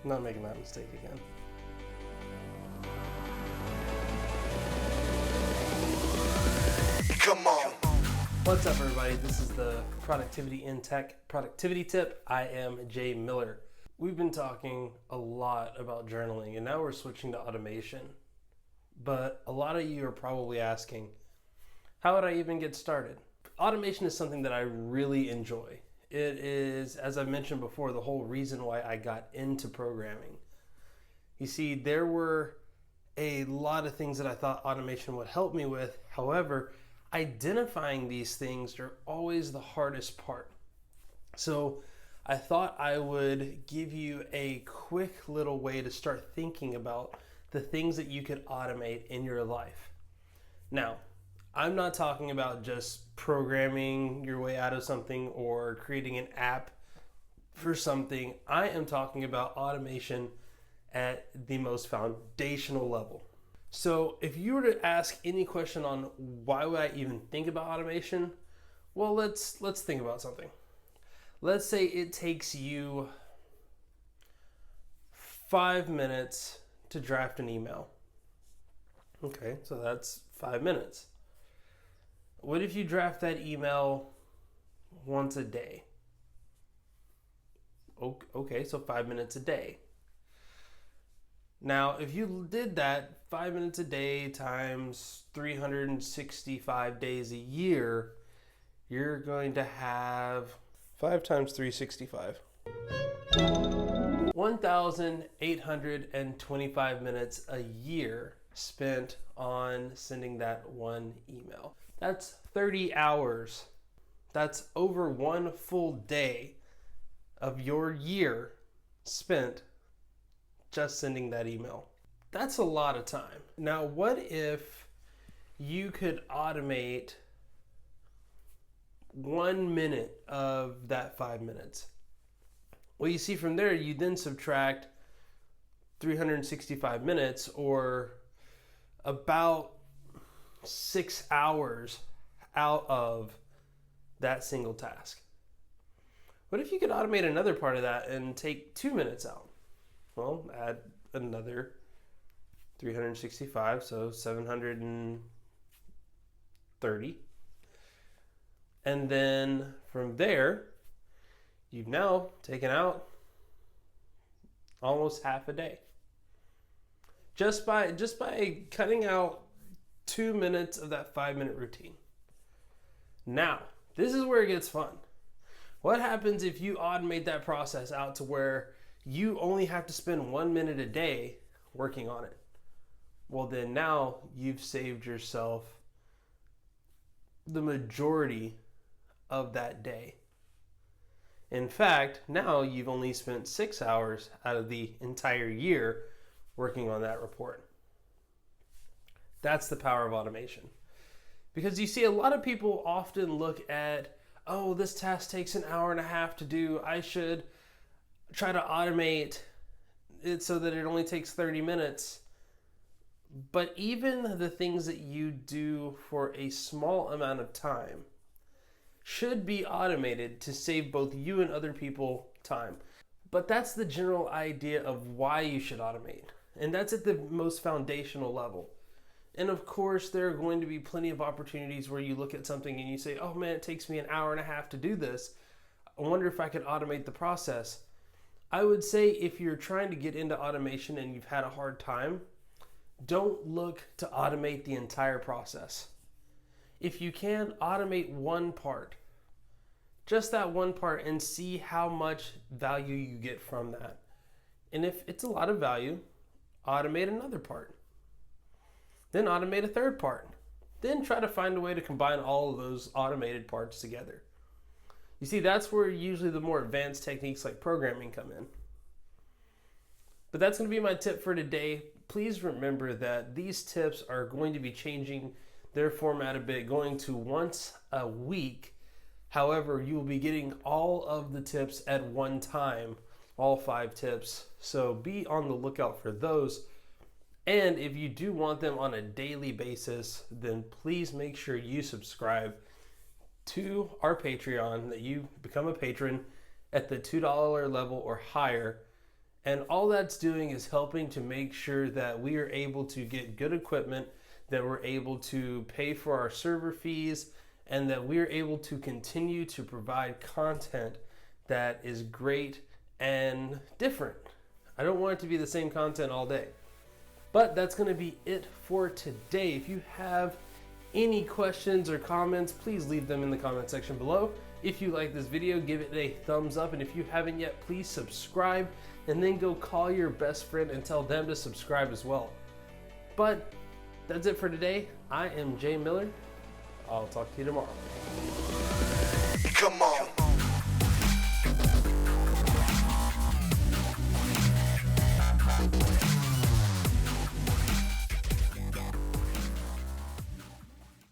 I'm not making that mistake again. Come on. What's up, everybody? This is the Productivity in Tech Productivity Tip. I am Jay Miller. We've been talking a lot about journaling, and now we're switching to automation. But a lot of you are probably asking, how would I even get started? Automation is something that I really enjoy. It is, as I mentioned before, the whole reason why I got into programming. You see, there were a lot of things that I thought automation would help me with. However, identifying these things are always the hardest part. So I thought I would give you a quick little way to start thinking about the things that you could automate in your life. Now, I'm not talking about just programming your way out of something or creating an app for something. I am talking about automation at the most foundational level. So if you were to ask any question on why would I even think about automation, well, let's think about something. Let's say it takes you 5 minutes to draft an email. Okay, so that's 5 minutes. What if you draft that email once a day? Okay, so 5 minutes a day. Now, if you did that 5 minutes a day times 365 days a year, you're going to have 5 times 365. 1,825 minutes a year spent on sending that one email. That's 30 hours. That's over one full day of your year spent just sending that email. That's a lot of time. Now, what if you could automate 1 minute of that 5 minutes? Well, you see, from there, you then subtract 365 minutes, or about 6 hours out of that single task. What if you could automate another part of that and take 2 minutes out? Well, add another 365, so 730. And then from there, you've now taken out almost half a day. Just by cutting out 2 minutes of that 5 minute routine. Now, this is where it gets fun. What happens if you automate that process out to where you only have to spend 1 minute a day working on it? Well, then now you've saved yourself the majority of that day. In fact, now you've only spent 6 hours out of the entire year working on that report. That's the power of automation. Because you see, a lot of people often look at, oh, this task takes an hour and a half to do. I should try to automate it so that it only takes 30 minutes. But even the things that you do for a small amount of time should be automated to save both you and other people time. But that's the general idea of why you should automate. And that's at the most foundational level. And of course, there are going to be plenty of opportunities where you look at something and you say, oh man, it takes me an hour and a half to do this. I wonder if I could automate the process. I would say if you're trying to get into automation and you've had a hard time, don't look to automate the entire process. If you can, automate one part. Just that one part, and see how much value you get from that. And if it's a lot of value, automate another part. Then automate a third part. Then try to find a way to combine all of those automated parts together. You see, that's where usually the more advanced techniques like programming come in. But that's going to be my tip for today. Please remember that these tips are going to be changing their format a bit, going to once a week. However, you will be getting all of the tips at one time, all 5 tips. So be on the lookout for those. And if you do want them on a daily basis, then please make sure you subscribe to our Patreon, that you become a patron at the $2 level or higher. And all that's doing is helping to make sure that we are able to get good equipment, that we're able to pay for our server fees, and that we're able to continue to provide content that is great and different. I don't want it to be the same content all day. But that's going to be it for today. If you have any questions or comments, please leave them in the comment section below. If you like this video, give it a thumbs up. And if you haven't yet, please subscribe and then go call your best friend and tell them to subscribe as well. But that's it for today. I am Jay Miller. I'll talk to you tomorrow. Come on.